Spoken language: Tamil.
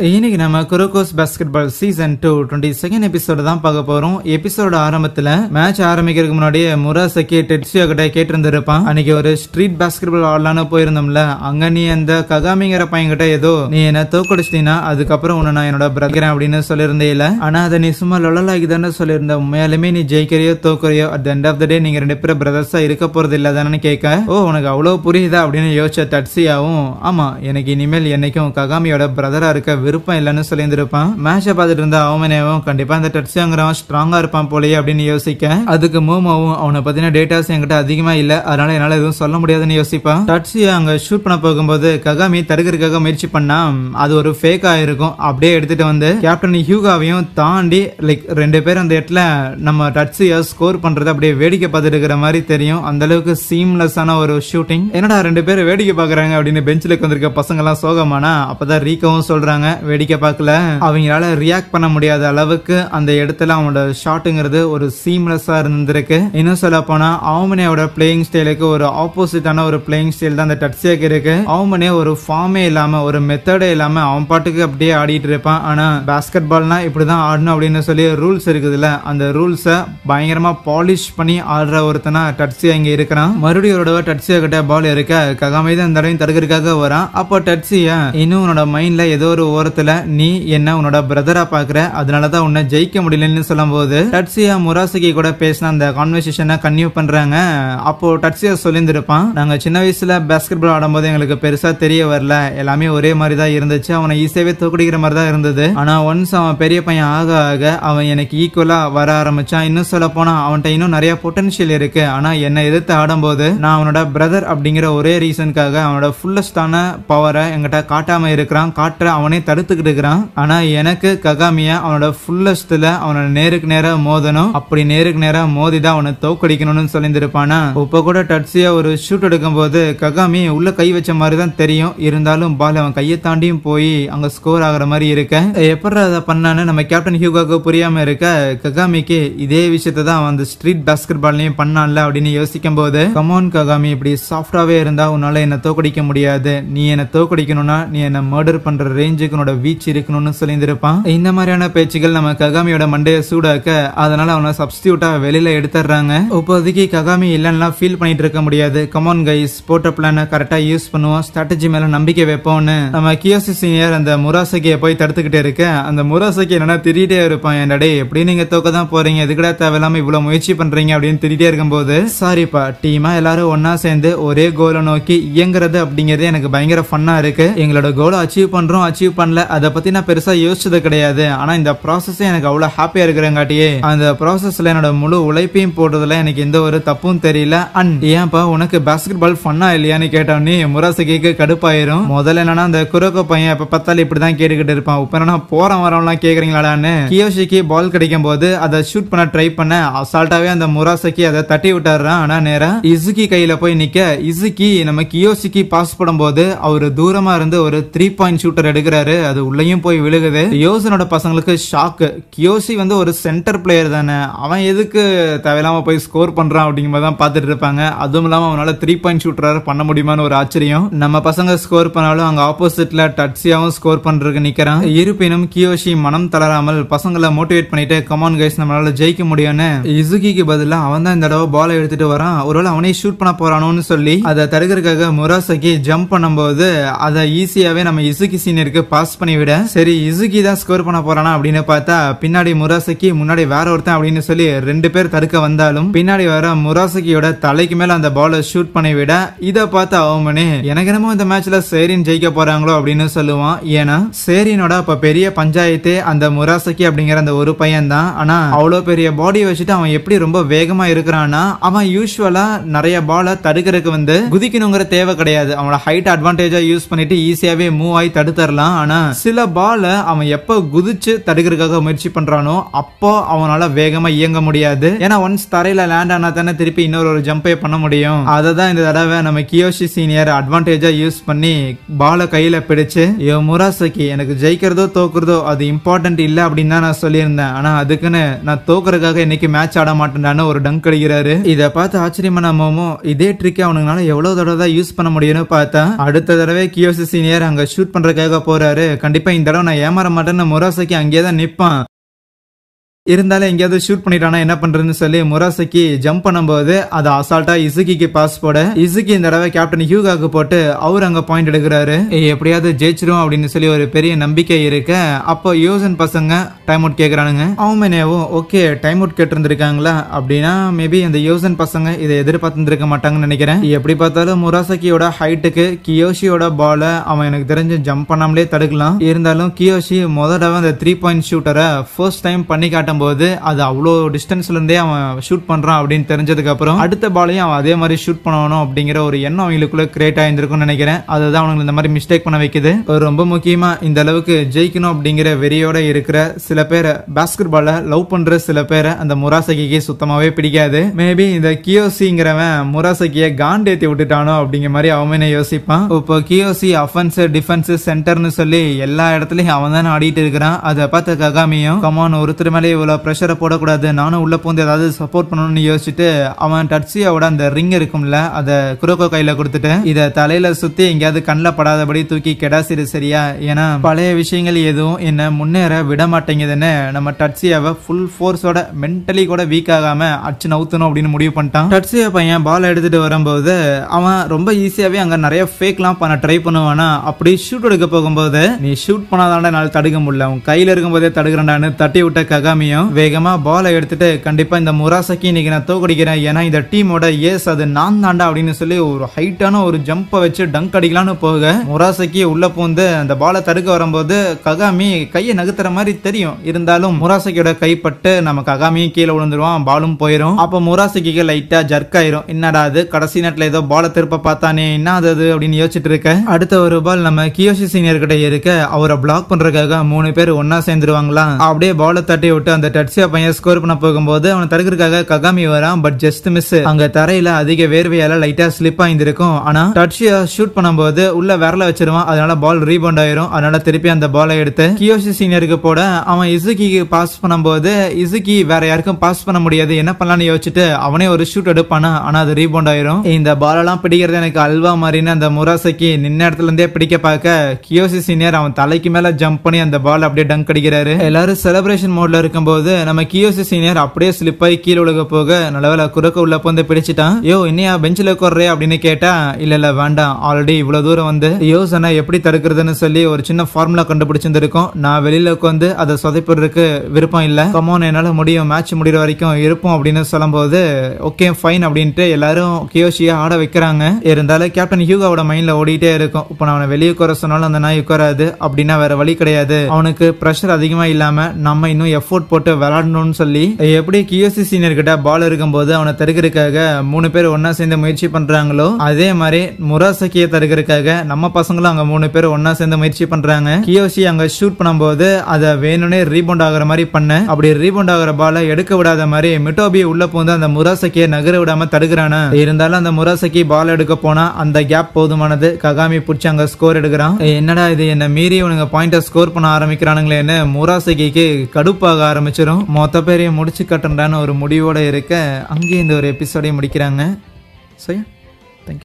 இன்னைக்கு நம்ம குரோகோஸ் பாஸ்கெட்பால் சீசன் 2 22nd எபிசோட் தான் பார்க்க போறோம். எபிசோட ஆரம்பத்துல மேட்ச் ஆரம்பிக்கிறதுக்கு முன்னாடியே முராசகி டெட்சுயா கிட்ட கேட்டிருந்திருப்பான். அன்னைக்கு ஒரு ஸ்ட்ரீட் பாஸ்கெட்பால் ஆடலான்னு போயிருந்தோம்ல, அங்க நீ அந்த ககாமிங்கிற பையன்கிட்ட ஏதோ நீ என்ன தோக்கடிச்சிட்டீங்கன்னா அதுக்கப்புறம் உன்னை நான் என்னோட பிரதர் அப்படின்னு சொல்லியிருந்தேல. ஆனா அதை நீ சும்மா லொலலாகி தானே சொல்லியிருந்த. உண்மையாலுமே நீ ஜெயிக்கிறியோ தோக்குறியோ அட் எண்ட் ஆஃப் த டே நீங்க 2 பேரும் பிரதர்ஸா இருக்க போறது இல்ல தானே கேட்க, ஓ உனக்கு அவ்வளவு புரியுதா அப்படின்னு யோசிச்ச டட்சியாவும், ஆமா எனக்கு இனிமேல் என்னைக்கும் ககாமியோட பிரதரா இருக்க விருப்பம் இல்லன்னு சொல்லியிருந்திருப்பான். மேட்சை பார்த்துட்டு இருந்த அவமனேவும் கண்டிப்பா இந்த டட்சியாங்கிறவன் ஸ்ட்ராங்கா இருப்பான் போலயே அப்படின்னு யோசிக்க, அதுக்கு மோமோவும் அவனை பத்தின டேட்டாஸ் என்கிட்ட அதிகமா இல்ல, அதனால என்னால எதுவும் சொல்ல முடியாதுன்னு யோசிப்பான். டட்சியா அங்க ஷூட் பண்ண போகும்போது ககாமி தடுக்கிறதுக்காக முயற்சி பண்ணா அது ஒரு ஃபேக் ஆயிருக்கும். அப்படியே எடுத்துட்டு வந்து கேப்டன் ஹியூகாவையும் தாண்டி லைக் 2 பேரும் அந்த இடத்துல நம்ம டட்சியா ஸ்கோர் பண்றது அப்படியே வேடிக்கை பார்த்துட்டு இருக்கிற மாதிரி தெரியும். அந்த அளவுக்கு சீம்லெஸ்ஸான ஒரு ஷூட்டிங். என்னடா 2 பேரும் வேடிக்கை பாக்குறாங்க அப்படின்னு பெஞ்சில் வந்திருக்க பசங்க எல்லாம் சோகமானா அப்பதான் ரீகவும் சொல்றாங்க வேடிக்கை பார்க்கல, அவங்களால ரியாக்ட் பண்ண முடியாத அளவுக்கு அந்த இடத்துல அவனோட ஷாட்டுங்கிறது ஒரு சீம்லெஸ்ஸா இருந்திருக்கு. இன்னும் சொல்ல போனா அவமனேயோட பிளேயிங் ஸ்டைலுக்கு ஒரு ஆப்போசிட்டான ஒரு பிளேயிங் ஸ்டைல் தான் அந்த டட்சியாக்கு இருக்கு. அவமனே ஒரு ஃபார்மே இல்லாம ஒரு மெத்தடே இல்லாம அவன் பாட்டுக்கு அப்படியே ஆடிட்டு இருப்பான். ஆனா பாஸ்கெட் பால்னா இப்படிதான் ஆடணும் அப்படின்னு சொல்லி ரூல்ஸ் இருக்குதுல்ல, அந்த ரூல்ஸை பயங்கரமா பாலிஷ் பண்ணி ஆடுற ஒருத்தனா டட்சியா இங்க இருக்கிறான். மறுபடியும் ஒரு டட்சியா கிட்ட பால் இருக்க ககாமி தான் இந்த தடவையும் தடுக்கிறதுக்காக வரான். அப்போ டட்சியா இன்னும் உன்னோட மைண்ட்ல ஏதோ ஒரு ஓரத்துல நீ என்ன உன்னோட பிரதரா பாக்குற, அதனாலதான் உன்னை ஜெயிக்க முடியலன்னு சொல்லும் போது டட்சியா முராசகி கூட பேசின அந்த கான்வர்சேஷனை கன்டினியூ பண்றாங்க. அப்போ டட்சியா சொல்லியிருந்திருப்பான், நாங்க சின்ன வயசுல பாஸ்கெட் பால் ஆடும்போது எங்களுக்கு பெருசா தெரிய வரல, எல்லாமே ஒரே மாதிரி தான் இருந்துச்சு, அவனை ஈஸியாவே தோக்கடிக்கிற மாதிரி தான் இருந்தது. ஆனா ஒன்ஸ் அவன் பெரிய பையன் ஆக ஆக அவன் எனக்கு ஈக்குவலா வர ஆரம்பிச்சான். இன்னும் சொல்ல போனா அவன்கிட்ட இன்னும் நிறைய பொட்டன்ஷியல் இருக்கு. ஆனா என்னை எதிர்த்து ஆடும்போது நான் அவனோட பிரதர் அப்படிங்கிற ஒரே ரீசனுக்காக அவனோட ஃபுல்லஸ்டான பவரை என்கிட்ட காட்டாம இருக்கிறான், காட்டுற அவனே தடுத்துக்கிட்டு இருக்கிறான். ஆனா எனக்கு ககாமியா அவனோட ஃபுல்லஸ்ட்ல அவனோட நேருக்கு நேரா மோதணும், அப்படி நேருக்கு நேரா மோதிதான் அவனை தோக்கடிக்கணும்னு சொல்லியிருந்திருப்பானா. இப்ப கூட டட்சியா ஒரு ஷூட் எடுக்கும் போது ககாமி உள்ள கை வச்ச மாதிரி தான் தெரியும், இருந்தாலும் பால் அவன் கையை தாண்டியும் போய் அங்க ஸ்கோர் ஆகிற மாதிரி இருக்க, எப்படி அதை பண்ணான்னு நம்ம கேப்டன் ஹியூகாக்கு புரியாம இருக்க, ககாமிக்கு இதே விஷயத்தை தான் அவன் அந்த ஸ்ட்ரீட் பாஸ்கெட் பால்லையும் பண்ணான்ல அப்படின்னு யோசிக்கும் போது, கமான் ககாமி இப்படி சாஃப்டாவே இருந்தா உன்னால என்ன தோக்கடிக்க முடியாது, நீ என்ன தோக்கடிக்கணும்னா நீ என்ன மர்டர் பண்ற ரேஞ்சுக்கு உன்னோட வீச்சு இருக்கணும்னு சொல்லியிருப்பான். இந்த மாதிரியான பேச்சுகள் நம்ம ககாமியோட மண்டையை சூடாக்க, அதனால அவனை சப்ஸ்டியூட்டா வெளியில எடுத்துறாங்க. இப்போதைக்கு ககாமி இல்லைன்னா ஃபீல் பண்ணிட்டு இருக்க முடியாது. கமான் கைஸ், போட்ட பிளான கரெக்டா யூஸ் பண்ணுவோம், ஸ்ட்ராட்டஜி மேல நம்பிக்கை வைப்போம்னு நம்ம கியோசி சீனியர் அந்த முராசகியை போய் தடுத்துக்கிட்டே இருக்க, அந்த முராசகி என்னன்னா திரிட்டே இருப்பான், என்னடே எப்படி நீங்க தோக்க தான் போறீங்க, எதுக்கடா தேவையில்லாம இவ்வளவு முயற்சி பண்றீங்க அப்படின்னு திரிட்டே இருக்கும்போது, சாரிப்பா டீமா எல்லாரும் ஒன்னா சேர்ந்து ஒரே கோலை நோக்கி இயங்குறது அப்படிங்கிறது எனக்கு பயங்கர ஃபன்னா இருக்கு, எங்களோட கோலை அச்சீவ் பண்றோம் அச்சீவ் பண்ணல அதை பத்தி நான் பெருசா யோசிச்சது கிடையாது, ஆனா இந்த ப்ராசஸ் எனக்கு அவ்வளவு ஹாப்பியா இருக்கிறங்காட்டியே அந்த ப்ராசஸ்ல என்னோட முழு உழைப்பையும் போடுறதுல எனக்கு எந்த ஒரு தப்பும் தெரியல. அண்ட் ஏன்பா உனக்கு பாஸ்கெட் பால் ஃபன்னா இல்லையான்னு கேட்டோன்னே முராசகிக்கு கடுப்பாயிரும். முதல்ல என்னன்னா அந்த குரோகோ பையன் எப்ப பார்த்தாலும் இப்படிதான் கேட்டுக்கிட்டு இருப்பான், இப்ப என்னன்னா போற வரவெல்லாம் கேக்குறீங்களாடான்னு. கியோஷிக்கு பால் கிடைக்கும் போது அதை ஷூட் பண்ண ட்ரை பண்ண அசால்ட்டாவே அந்த முராசகி அதை தட்டி விட்டாடுறான். ஆனா நேரா இசுகி கையில போய் நிக்க, இசுகி நம்ம கியோஷிக்கு பாஸ் பண்ணும்போது அவரு தூரமா இருந்து ஒரு 3 பாயிண்ட் ஷூட்டர் எடுக்கிறாரு, அது உள்ளேயும் போய் விழுகுது. யோசனோட பசங்களுக்கு ஷாக்கு, கியோஷி வந்து ஒரு சென்டர் பிளேயர் தானே, அவன் எதுக்கு தேவையில்லாம போய் ஸ்கோர் பண்றான் அப்படிங்கறதான் பாத்துட்டு இருப்பாங்க. அதுவும் இல்லாம அவனால 3 பாயிண்ட் ஷூட்டர் பண்ண முடியுமான்னு ஒரு ஆச்சரியம். நம்ம பசங்க ஸ்கோர் பண்ணாலும் அங்க ஆப்போசிட்ல டட்சியாவும் ஸ்கோர் பண்றதுக்கு நிக்கிறான். இருப்பினும் கியோஷி மனம் தளராமல் பசங்களை மோட்டிவேட் பண்ணிட்டு, கமான் கைஸ் நம்மளால ஜெயிக்க முடியும்னு. இசுகிக்கு பதிலா அவன் தான் இந்த தடவை பாலை எடுத்துட்டு வரான், ஒருவேளை அவனே ஷூட் பண்ண போறானோன்னு சொல்லி அதை தடுக்கிறதுக்காக முராசகி ஜம்ப் பண்ணும்போது அதை ஈஸியாவே நம்ம இசுகி சீனியருக்கு பாஸ் பண்ணி விட, சரி இசுகி தான் ஸ்கோர் பண்ண போறானா அப்படின்னு பார்த்தா பின்னாடி முராசகி முன்னாடி வேற ஒருத்தன் அப்படின்னு சொல்லி 2 பேர் தடுக்க வந்தாலும் பின்னாடி வர முராசகியோட தலைக்கு மேல அந்த பாலை ஷூட் பண்ணி விட, இதை பார்த்து அவமனே எனக்கு என்னமோ இந்த மேட்ச்ல சேரின் ஜெயிக்க போறாங்களோ அப்படின்னு சொல்லுவான். ஏன்னா சேரினோட அப்ப பெரிய பஞ்சாயத்தே அந்த முராசகி அப்படிங்கிற அந்த ஒரு பையன் தான். ஆனா அவ்வளவு பெரிய பாடி வச்சுட்டு அவன் எப்படி ரொம்ப வேகமா இருக்கிறான்னா, அவன் யூஸ்வலா நிறைய பாலை தடுக்கிறதுக்கு வந்து குதிக்கணுங்கிற தேவை கிடையாது, அவனோட ஹைட் அட்வான்டேஜா யூஸ் பண்ணிட்டு ஈஸியாவே மூவ் ஆகி தடுத்துடலாம். ஆனா சில பால அவன் எப்ப குதிச்சு தடுக்கிறதுக்காக முயற்சி பண்றானோ அப்போ அவனால வேகமா இயங்க முடியாது. ஏன்னா ஒன்ஸ் தரையில லேண்ட் ஆனா தானே திருப்பி இன்னொரு ஜம்பே பண்ண முடியும். அதை தான் இந்த தடவை நம்ம கியோஷி சீனியர் அட்வான்டேஜா யூஸ் பண்ணி பால கையில பிடிச்சு, முராசகி எனக்கு ஜெயிக்கிறதோ தோக்குறதோ அது இம்பார்ட்டன்ட் இல்ல அப்படின்னு தான் நான் சொல்லியிருந்தேன், ஆனா அதுக்குன்னு நான் தோக்குறதுக்காக இன்னைக்கு மேட்ச் ஆட மாட்டேன்னு ஒரு டங்க் அடிக்கிறாரு. இதை பார்த்து ஆச்சரியமான மோமோ இதே ட்ரிக் அவனுங்களால எவ்வளவு தடவை தான் யூஸ் பண்ண முடியும்னு பார்த்தா அடுத்த தடவை கியோசி சீனியர் அங்க ஷூட் பண்றதுக்காக போறாரு. கண்டிப்பா இந்த தடவை நான் ஏமாற மாட்டேன்னு முராசகி அங்கேயே தான் நிப்பான். இருந்தாலும் எங்கேயாவது ஷூட் பண்ணிட்டானா என்ன பண்றதுன்னு சொல்லி முராசகி ஜம்ப் பண்ணும்போது அதை அசால்ட்டா இசுகிக்கு பாஸ் போட இசுகி இந்த தடவை கேப்டன் ஹியூகாக்கு போட்டு அவர் அங்க பாயிண்ட் எடுக்கிறாரு. எப்படியாவது ஜெயிச்சிரும் அப்படின்னு சொல்லி ஒரு பெரிய நம்பிக்கை இருக்க அப்போ யோசன் பசங்க டைம் அவுட் கேக்குறானுங்க. அவமேனேவும் ஓகே டைம் அவுட் கேட்டிருந்திருக்காங்களா அப்படின்னா மேபி அந்த யோசன் பசங்க இதை எதிர்பார்த்துருக்க மாட்டாங்கன்னு நினைக்கிறேன். எப்படி பார்த்தாலும் முராசகியோட ஹைட்டுக்கு கியோஷியோட பால அவன் எனக்கு தெரிஞ்சு ஜம்ப் பண்ணாமலே தடுக்கலாம். இருந்தாலும் கியோஷி முதல்ல அந்த 3 பாயிண்ட் ஷூட்டரை ஃபர்ஸ்ட் டைம் பண்ணி காட்டும் போது அது அவ்வளோ டிஸ்டன்ஸ்ல இருந்தே அவன் ஷூட் பண்றான் அப்படின்னு தெரிஞ்சதுக்கு அப்புறம் அடுத்த பாலையும் அவன் அதே மாதிரி ஷூட் பண்ணணும் அப்படிங்கிற ஒரு எண்ணம் அவங்களுக்குள்ள கிரியேட் ஆயிருக்கும்னு நினைக்கிறேன். அதுதான் அவங்களுக்கு இந்த மாதிரி மிஸ்டேக் பண்ண வைக்குது. ரொம்ப முக்கியமா இந்த அளவுக்கு ஜெயிக்கணும் அப்படிங்கிற வெறியோட இருக்கிற சில பேரை பாஸ்கெட் பால லவ் பண்ற சில பேரை அந்த முராசகிக்கு சுத்தமாவே பிடிக்காது. மேபி இந்த கியோசிங்கிறவன் முராசகியை காண்டேத்தி விட்டுட்டானோ அப்படிங்கிற மாதிரி அவன் யோசிப்பான். இப்போ கியோசி அஃபென்ஸ் டிஃபென்ஸ் சென்டர்னு சொல்லி எல்லா இடத்துலயும் அவன் தானே ஆடிட்டு இருக்கிறான். அதை பார்த்த ககாமியும் கமான் ஒருத்தர் மேலே பிரஷரை போடக்கூடாது, நானும் உள்ள போந்து ஏதாவது சப்போர்ட் பண்ணணும்னு யோசிச்சுட்டு அவன் டட்சியாவோட அந்த ரிங் இருக்கும்ல அதை குரோக்கோ கையில கொடுத்துட்டு இதை தலையில சுத்தி எங்கேயாவது கண்ணில் படாதபடி தூக்கி கெடாசிரு சரியா, ஏன்னா பழைய விஷயங்கள் எதுவும் என்ன முன்னேற விட மாட்டேங்குதுன்னு நம்ம டட்சியாவை ஃபுல் ஃபோர்ஸோட மென்டலி கூட வீக் ஆகாம அச்சு நவுத்தணும் அப்படின்னு முடிவு பண்ணிட்டான். டட்சியா பையன் பால் எடுத்துட்டு வரும்போது அவன் ரொம்ப ஈஸியாவே அங்க நிறைய ஃபேக்லாம் பண்ண ட்ரை பண்ணுவானா. அப்படி ஷூட் எடுக்க போகும்போது நீ ஷூட் பண்ணாதான்டா என்னால தடுக்க முடியல, உன் கையில இருக்கும்போதே தடுக்கிறேன்டான்னு தட்டி விட்ட ககாமியும் வேகமா பாலை எடுத்துட்டு கண்டிப்பா இந்த முராசகி இன்னைக்கு நான் தோக்கடிக்கிறேன், ஏன்னா இந்த டீமோட ஏஸ் அது நான் தாண்டா அப்படின்னு சொல்லி ஒரு ஹைட்டான ஒரு ஜம்பை வச்சு டங்க் அடிக்கலான்னு போக முராசகி உள்ள பூந்து அந்த பாலை தடுக்க வரும்போது ககாமி கையை நகர்த்துற மாதிரி தெரியும். இருந்தாலும் முராசகியோட கைப்பட்டு நம்ம ககாமியும் கீழே விழுந்துருவான், பாலும் போயிடும். அப்ப முராசகிக்கு லைட்டா ஜர்க் ஆயிரும். என்னடா அது கடைசி நேரத்துல ஏதோ பாலை திருப்ப பார்த்தானே என்ன அது அப்படின்னு யோசிச்சுட்டு இருக்க அடுத்த ஒரு பால் நம்ம கியோஷி சீனியர் கிட்ட இருக்க அவரை பிளாக் பண்றதுக்காக 3 பேர் ஒன்னா சேர்ந்துருவாங்களா. அப்படியே பாலை தட்டி விட்டு அந்த டட்சியா பையன் ஸ்கோர் பண்ண போகும்போது அவனை தடுக்கிறதுக்காக ககாமி வரான். But just miss. அங்க தரையில அதிக வேர்வையால லைட்டா ஸ்லிப் ஆயிருக்கும். ஆனா டட்சியா ஷூட் பண்ணும்போது உள்ள விரல வச்சிருவான், அதனால பால் ரீபவுண்ட் ஆயிரும். அதனால திருப்பி அந்த பாலை எடுத்து கியோஷி சீனியருக்கு போட அவன் இசுகிக்கு பாஸ் பண்ணும்போது இசுகி வேற யாருக்கும் பாஸ் பண்ண முடியாது, என்ன பண்ணலாம்னு யோசிச்சுட்டு அவனே ஒரு ஷூட் எடுப்பானா. ஆனா அது ரீபவுண்ட் ஆயிரும். இந்த பாலெல்லாம் பிடிக்கிறது எனக்கு அல்வா மாதிரின்னு அந்த முராசகி நின்ன இடத்துல இருந்தே பிடிக்க பார்க்க கியோஷி சீனியர் அவன் தலைக்கு மேல ஜம்ப் பண்ணி அந்த பால் அப்படியே டங்க் அடிக்கிறாரு. எல்லாரும் செலிப்ரேஷன் மோட்ல இருக்கும்போது நம்ம கியோசி சீனியர் அப்படியே ஸ்லிப் ஆகி கீழே உலக போக நல்லவேளை குறுக்க உள்ள வந்து பிடிச்சிட்டான். யோ இன்னையா பெஞ்சில் உட்கார்றே அப்படின்னு கேட்டா இல்ல வேண்டாம், ஆல்ரெடி இவ்வளவு தூரம் வந்து யோசனை எப்படி தடுக்கிறதுன்னு சொல்லி ஒரு சின்ன ஃபார்முலா கண்டுபிடிச்சிருந்திருக்கும். நான் வெளியில உட்காந்து அதை சொதைப்படுறதுக்கு விருப்பம் இல்ல, கமோன் என்னால முடியும், மேட்ச் முடிகிற வரைக்கும் இருப்போம் அப்படின்னு சொல்லும் போது ஓகே ஃபைன் அப்படின்ட்டு எல்லாரும் கியோஷியா ஆட வைக்கிறாங்க. இருந்தாலும் கேப்டன் ஹியூகாவோட மைண்ட்ல ஓடிட்டே இருக்கும், இப்ப நான் அவனை வெளியே உட்கார சொன்னாலும் அந்த நாய் உட்காராது அப்படின்னா வேற வழி கிடையாது, அவனுக்கு பிரஷர் அதிகமா இல்லாம நம்ம இன்னும் எஃபோர்ட் போட்டு விளையாடணும்னு சொல்லி எப்படி கியோசி சீனியர் கிட்ட பால் இருக்கும்போது அவனை தடுக்கிறதுக்காக 3 பேர் ஒன்னா சேர்ந்து முயற்சி பண்றாங்களோ அதே மாதிரி முராசகியை தடுக்கிறதுக்காக நம்ம பசங்களும் அங்க 3 பேர் ஒன்னா சேர்ந்து முயற்சி பண்றாங்க. கியோசி அங்க ஷூட் பண்ணும்போது அதை வேணும்னே ரீபவுண்ட் ஆகிற மாதிரி பண்ண, அப்படி ரீபவுண்ட் ஆகிற பாலை எடுக்க விடாத மாதிரி மிட்டோபி உள்ள போந்து அந்த முராசகியை நகர விடாம தடுக்கிறானா. இருந்தாலும் அந்த முராசகி பால் எடுக்க போனா அந்த கேப் போதுமானது, ககாமி புடிச்சு அங்க ஸ்கோர் எடுக்கிறான். என்னடா இது என்ன மீறி உனக்கு பாயிண்ட ஸ்கோர் பண்ண ஆரம்பிக்கிறானுங்களேன்னு முராசகிக்கு கடுப்பாக ஆரம்பிச்சிடும். மொத்த பேரையும் முடிச்சு கட்டுறான்னு ஒரு முடிவோட இருக்க அங்கேயே இந்த ஒரு எபிசோடையும் முடிக்கிறாங்க. சரி.